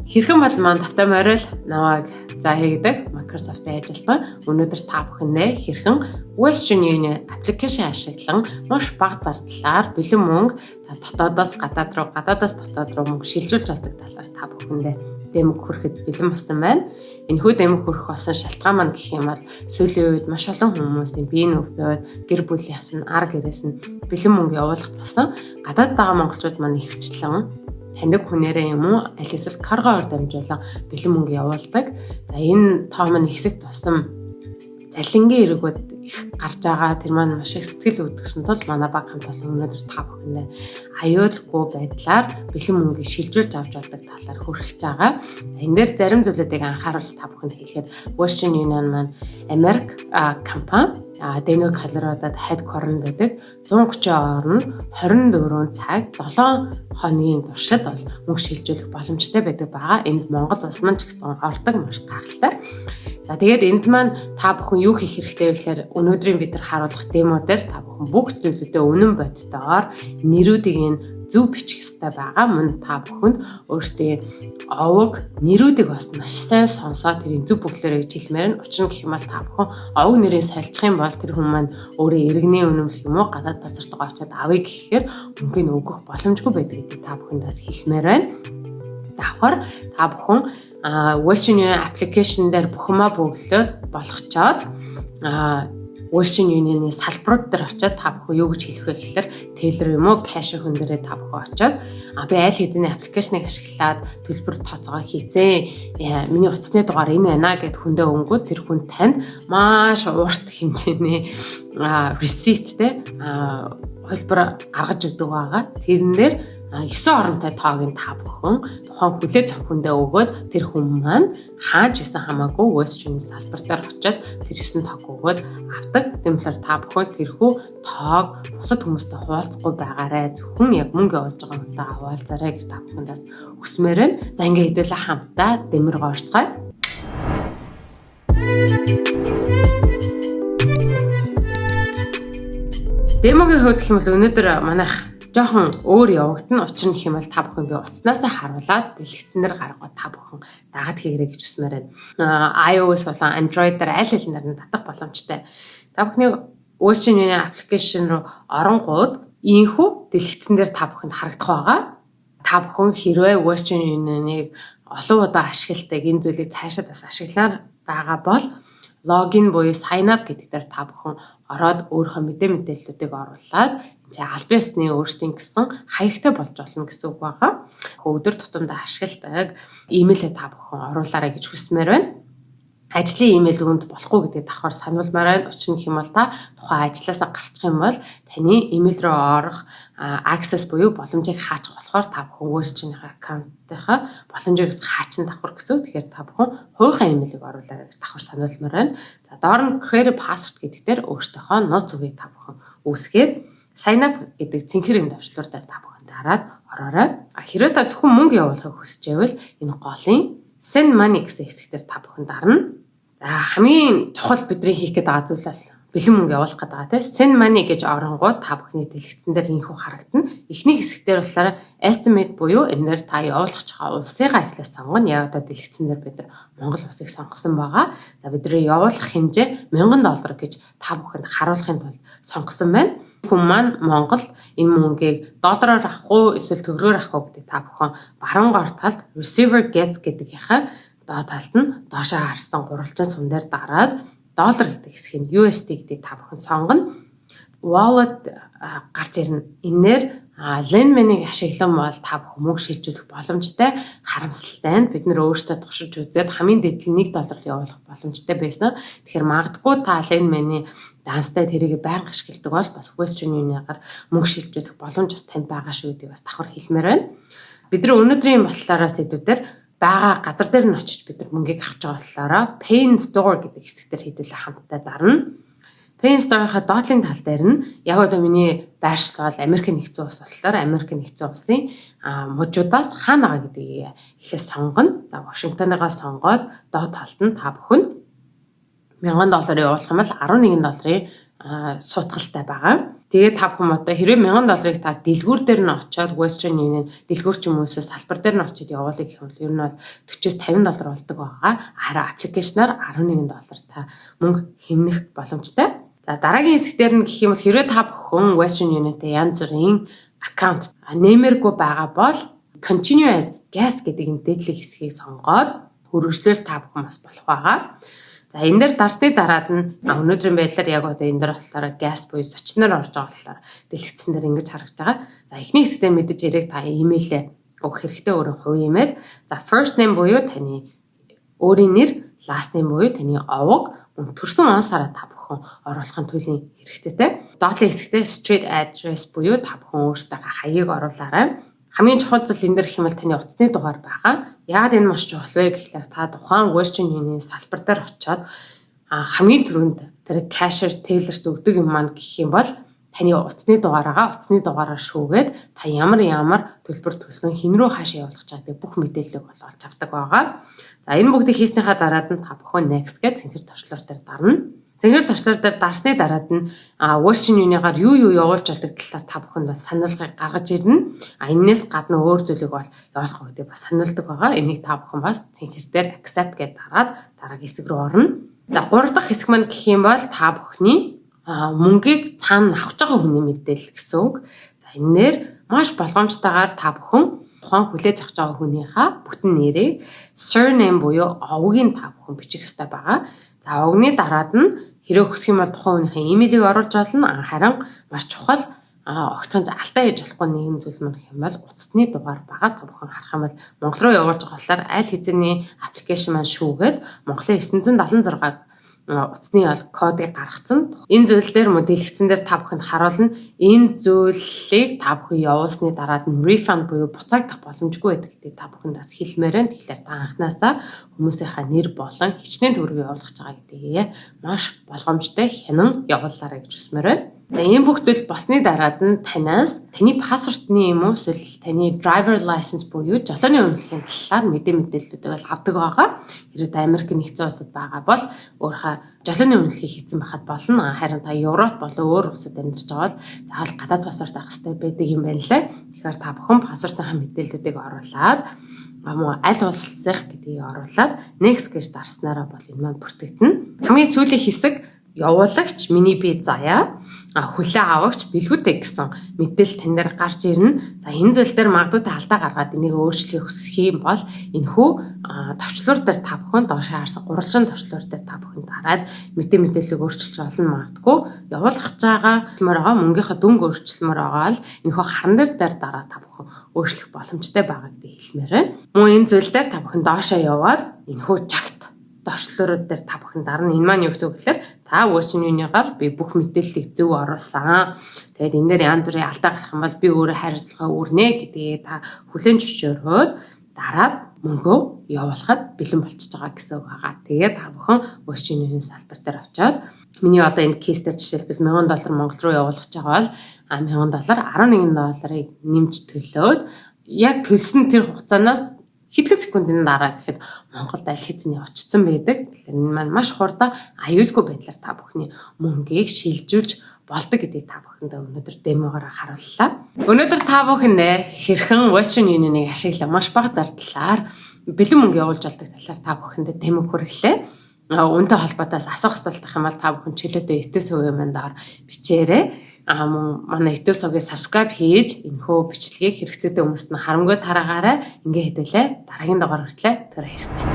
Хэрхэн бол маань тавтай морил намайг хийгдэг Microsoft-ийн ажилтан өнөөдөр та бүхэндээ хэрхэн Western Union application ашиглан маш бага зардлаар бэлэн мөнгө дотоодоос гадаад руу, гадаадаас дотоод руу мөнгө шилжүүлж авдаг талаар та бүхэндээ дэмэг хүрэхэд бэлэн болсон байна. Энэхүү дэмэг хүрэх болсон шалтгаан маань гэх юм бол сүүлийн үед маш олон хүмүүсийн биеийн өвдөд, гэр бүлийн ясн, ар гэрээс нь бэлэн мөнгө явуулах болсон. Гадаад байгаа монголчууд маань ихвчлэн таньдаг хүнээрээ юм уу аль эсвэл каргоор дамжуулан бэлэн мөнгө явуулдаг. За энэ тоо маань ихсэх тусам залингийн эргүүд их гарч байгаа. Тэр маань маш их сэтгэл үүдгсэн тул манай баг хамт олон өнөөдөр та бүхэндээ аюулгүй байдлаар бэлэн мөнгөийг шилжүүлж авч болдог талаар хүргэж байгаа. За энэ дээр зарим зүйлүүдийг анхааруулж та бүхэнд хэлэхэд Western Union маань Америк компани Денver, Колорадод headquarter байдаг 130 орн 24 цаг 7 хоногийн туршид бол мөнгө шилжүүлэх боломжтой байдаг байгаа. Энд Монгол улс маань ч гэсэн ордог маш гайхалтай. За тэгээд энд маань та бүхэн юу хийх хэрэгтэй вэ гэхээр өнөөдрийн бид нар харуулах демодэр та бүхэн бүх зүйлүүдээ үнэн боддоор нэрүүдийг нь зөв бичих ёстой байгаа. Мөн та бүхэнд өөрсдийн овог нэрүүдийг бас маш сайн сонсоод тэрийн зөв бүхлээрээ гэж хэлмээр нь. Учир нь гэх юм бол та бүхэн овог нэрийг сольчих юм бол тэр хүн маань өөрөө иргэний үнэмлэх юм уу гадаад базартаа очиод авъя гэхээр мөнгөний өгөх боломжгүй байдаг гэдгийг та бүхэнд бас хэлмээр байна. Давхар та бүхэн Western Union application дээр бүхэмээ бөглөөд болгочоод Western Union-ийн салбарууд дээр очиод та бүхэн юу гэж хэлэх вэ гэхээр Teller юм уу cash хүн дээрээ та бүхэн очиод би аль хэдийн аппликейшнийг ашиглаад төлбөр тооцоогоо хийцээ. Миний утасны дугаар энэ байна гэд хүндээ өнгөд тэр хүн танд маш урт хэмжээний receipt-тэй хөлбөр гаргаж өгдөг байгаа. Тэрэн дээр 9 оронтой тоог нь та бүхэн тухайн хүлээж авах хүндээ өгөөд тэр хүн маань хааж исэн хамаагүй Western салбар дээр очиод тэр 9 тоог өгөөд авдаг. Тэмүүлэр та бүхэн тэрхүү тоог бусад хүмүүстэй хуваалцахгүй байгаарай. Зөвхөн яг мөнгө олж байгаа хүнтэй хуваалцаарай гэж та бүхэндээс хүсмээр байна. За ингээд хэдүүлээ хамтдаа дэмэр гоорцгаая. Демогийн хувьд гэх юм бол өнөөдөр манайх жоохон өөр явагдана. Учир нь хэм бол та бүхэн би утаснасаа харуулад дэлгэцэн дээр гаргах та бүхэн дагаад хийгэрэй гэж хүсмээр байна. iOS болон Android дээр аль алинаар нь татах боломжтой. Та бүхний Western Union application руу оронгууд ийхүү дэлгэцэн дээр та бүхэнд харагдах байгаа. Та бүхэн хэрвээ Western Union-ыг олон удаа ашигладаг энэ зүйлийг цаашаа бас ашиглаар байгаа бол логин буюу sign up гэдэг дээр та бүхэн ороод өөрийнхөө мэдээллүүдийг оруулаад албан ёсны өөрсдийн гэсэн хаягтай болж болно гэсэн үг байгаа. Өдөр тутамдаа ашигладаг имэйлээ та бүхэн оруулаарай гэж хүсмээр байна. Ажлын имэйл өгөнд болохгүй гэдэг давхар сануулмаар байна. Учир нь хэм бол та тухайн ажлаасаа гарчих юм бол таны имэйл рүү орох access буюу боломжийг хаачих болохоор та бүхэн Western-ийн аккаунтынхаа боломжийг хаачин давхар гэсэн. Тэгэхээр та бүхэн хувийнхаа имэйлийг оруулаарай гэж давхар сануулмаар байна. За доор нь create password гэдэг дээр өөртөөхөө нууц үгийг та бүхэн үүсгээд sign up гэдэг цэнхэрийн төвчлөр дээр та бүхэн дараад ороорой. Хэрвээ та зөвхөн мөнгө явуулахыг хүсэж байвал энэ голын send money гэсэн хэсгээр та бүхэн дарна. За хамгийн чухал бидний хийх гэдэг байгаа зүйл бол бэлэн мөнгө явуулах гэдэг байгаа тийм send money гэж оронгууд та бүхний дэлгэцэн дээр инхүү харагдана. Эхний хэсгээр болохоор estimate буюу энэ дээр та явуулах байгаа улсыгаа эхлээд сонгоно. Яг одоо дэлгэцэн дээр бид нар Монгол улсыг сонгосон байгаа. За бидний явуулах хэмжээ $1000 гэж та бүхэнд харуулахын тулд сонгосон байна. Хүн маань Монгол энэ мөнгийг доллараар авах уу эсвэл төгрөгөөр авах уу гэдэг та бүхэн баруун талд receiver gets гэдгийнхаа доод талд нь доошоо харсан гурвалжин сум дээр дараад доллар гэдэг хэсгийг USD гэдгийг та бүхэн сонгоно. Wallet гарч ирнэ. Энээр Lendman-ыг ашиглан бол та бүхэн мөнгө шилжүүлэх боломжтой харамсалтай. Бид нэр өөрсдөө туршиж үзээд хамгийн дээд нь $1 явуулах боломжтой байсан. Тэгэхээр магадгүй та Lendman-ийн данстай тэрийг байнга ашигладаг бол бас Western Union-аар мөнгө шилжүүлэх боломж бас танд байгаа шүү гэдгийг бас давхар хэлмээр байна. Бид нар өнөөдрийн болохоор сэдвүүдээр байгаа газар дээр нь очиж бид нар мөнгийг авч байгаа болохоор Pay in Store гэдэг хэсгээр хэдүүлээ хамтдаа дарна. Pay in Store-ийнхаа доотлын тал дээр нь яг одоо миний байршил бол Америк нэгдсэн улс болохоор Америк нэгдсэн улсын мужуудаас хаана байгаа гэдгийг эхлээд сонгоно. За Вашингтоныгоо сонгоод доод талд нь та бүхэн $1000 явуулах юм бол $11 суудгалтай байгаа. Тэгээд та бүхэн одоо хэрвээ $1000 та дэлгүүр дээр нь очиод Western Union дэлгүүр ч юм уу салбар дээр нь очиод явуулъя гэх юм бол ер нь бол $40-50 болдог байгаа. Харин аппликейшнаар $11 та мөнгө хэмнэх боломжтой. За дараагийн хэсэг дээр нь гэх юм бол хэрвээ та бүхэн Western Union-тэй янз бүрийн аккаунт нэмэргүй байгаа бол continue as guest гэдэг энэ дээдлийн хэсгийг сонгоод хөргөжлөөс та бүхэн бас болох байгаа. За энэ дээр дарсны дараад нь өнөөдрийн байдлаар яг одоо энэ дээр болохоор guest буюу зочноор орж байгаа болохоор дэлгэцэн дээр ингэж харагдж байгаа. За эхний хэсэгтээ мэдээж яриг та имэйлээ өгөх хэрэгтэй өөрийн хувийн имэйл. За first name буюу таны өөрийн нэр, last name буюу таны овог, мөн төрсөн он сараа та бүхэн оруулахын төлөв хэрэгцээтэй. Доотлын хэсэгтээ street address буюу та бүхэн өөрсдийнхээ хаягийг оруулаарай. Хамгийн чухал зүйл энэ дээр гэх юм бол таны утасны дугаар байгаа. Яагаад энэ маш чухал вэ гэхлээр та тухайн Western Union салбар дээр очиод хамгийн түрүүнд тэр cashier teller-т өгдөг юм маань гэх юм бол таны утасны дугаараар шүүгээд та ямар төлбөр төлсөн хэн рүү хаашаа явуулах чад гэх бүх мэдээллийг олж авдаг байгаа. За энэ бүгдийг хийснийхаа дараад нь та бүхэн next гэж цэнхэр туршлуур дээр дарна. Цэнхэр туршлуур дээр дарсны дараад нь Western Union-аар юу явуулж болдог талаар та бүхэнд бас саналгыг гаргаж ирнэ. Энээс гадна өөр зүйлийг бол явуулах үедээ бас саналдаг байгаа. Энийг та бүхэн бас цэнхэр дээр accept гэж дараад дараагийн хэсэг рүү орно. За 3 дахь хэсэг маань гэх юм бол та бүхний мөнгийг цаана авах байгаа хүний мэдээлэл гэсэн үг. За энээр маш болгоомжтойгоор та бүхэн тухайн хүлээж авах байгаа хүнийхээ бүтэн нэрийг surname буюу овгийн та бүхэн бичих ёстой байгаа. За овгны дараад нь хэрэг хүсэх юм бол тухайн хүнийхээ имэйлийг оруулж олно. Харин маш чухал огтхон алдаа хийж болохгүй нэгэн зүйл мөн гэх юм бол утасны дугаар байгаа. Та бүхэн харах юм бол Монгол руу явуулж байгаа болохоор аль хэзээний аппликейшн маань шүүгээд Монголын 976 утасны кодыг гаргацсан. Энэ зүйл дээр мөн дэлгэцэн дээр та бүхэнд харуулна. Энэ зүйлийг та бүхэн явуулсны дараад нь refund буюу буцаагдах боломжгүй байдаг гэдэг та бүхэнд бас хэлмээр байна. Тэгэхээр та анханасаа хүмүүсийнхаа нэр болон хичнээн төгрөгийг явуулах гэж байгаа гэдгийг маш болгоомжтой хянан явуулаарай гэж хүсмээр байна. Энэ бүх зүйл босны дараад нь танаас таны паспортны юм уу эсвэл таны driver license буюу жолооны үнэлгээний талаар мэдээллүүдийг бол авдаг байгаа. Хэрвээ Америк нэгдсэн улсад байгаа бол өөрийнхөө жолооны үнэлгээ хийсэн байхад болно. Харин та Европ болон өөр улсад амьдарч байгаа бол заавал гадаад паспорт авах хэрэгтэй байдаг юм байна лээ. Тэгэхээр та бүхэн паспортынхаа мэдээллүүдийг оруулаад аль улсынх гэдгийг оруулаад next гэж дарснараа бол энэ маань бүртгэгдэнэ. Хамгийн сүүлийн хэсэг явуулагч миний бие заяа хүлээ авагч бэлгүүтэй гэсэн мэдээлэл тань дээр гарч ирнэ. За энэ зүйл дээр магадгүй та алдаа гаргаад энийг өөрчлөхийг хүсэх юм бол энэхүү товчлуур дээр та бүхэн доош харсан гурвалжин товчлуур дээр та бүхэн дараад мэдээллийг өөрчилж олно магадгүй явуулах гэж байгаа мөнгийнхаа дүнг өөрчлөлмөр байгаа л энэхүү харан дээр дараа та бүхэн өөрчлөх боломжтой байгаа гэдгийг хэлмээр байна. Мөн энэ зүйл дээр та бүхэн доошоо яваад энэхүү жагт товчлуурууд дээр та бүхэн дарна. Энэ маань юу гэсэн үг гэхээр та Western Union-аар би бүх мэдээллийг зөв оруулсан. Тэгээд энэ дээр янз бүрийн алдаа гарах юм бол би өөрөө хариуцлага өрнө гэдгийг та хүлээн зөвшөөрөөд дараад мөнгөө явуулахад бэлэн болчихж байгаа гэсэн үг байгаа. Тэгээд та бүхэн Western Union салбар дээр очиод миний одоо энэ кейс дээр жишээлбэл $1000 Монгол руу явуулах гэж байгаа бол $11 нэмж төлөөд яг төлсөн тэр хугацаанаас хэдхэн секундын дараа гэхэд Монголд аль хэзээ очсон байдаг. Тэгэхээр энэ маань маш хурдан аюулгүй байдлаар та бүхний мөнгийг шилжүүлж болдог гэдгийг та бүхэндээ өнөөдөр демогоор харууллаа. Өнөөдөр та бүхэндээ хэрхэн Western Union-ыг ашиглан маш бага зардлаар бэлэн мөнгө явуулж олдог талаар та бүхэндээ демо хүргэлээ. Үүнтэй холбоотойс асуух асуулт их юм бол та бүхэн чөлөөтэй итэ сувгийн мандаар бичээрэй. Манай итэ сувгийг subscribe хийж энэхүү бичлэгийг хэрэгцээтэй хүмүүст нь харамгүй тараагаарай. Ингээ хэдүүлээ дараагийн дугаар хүртэл түр баяртай.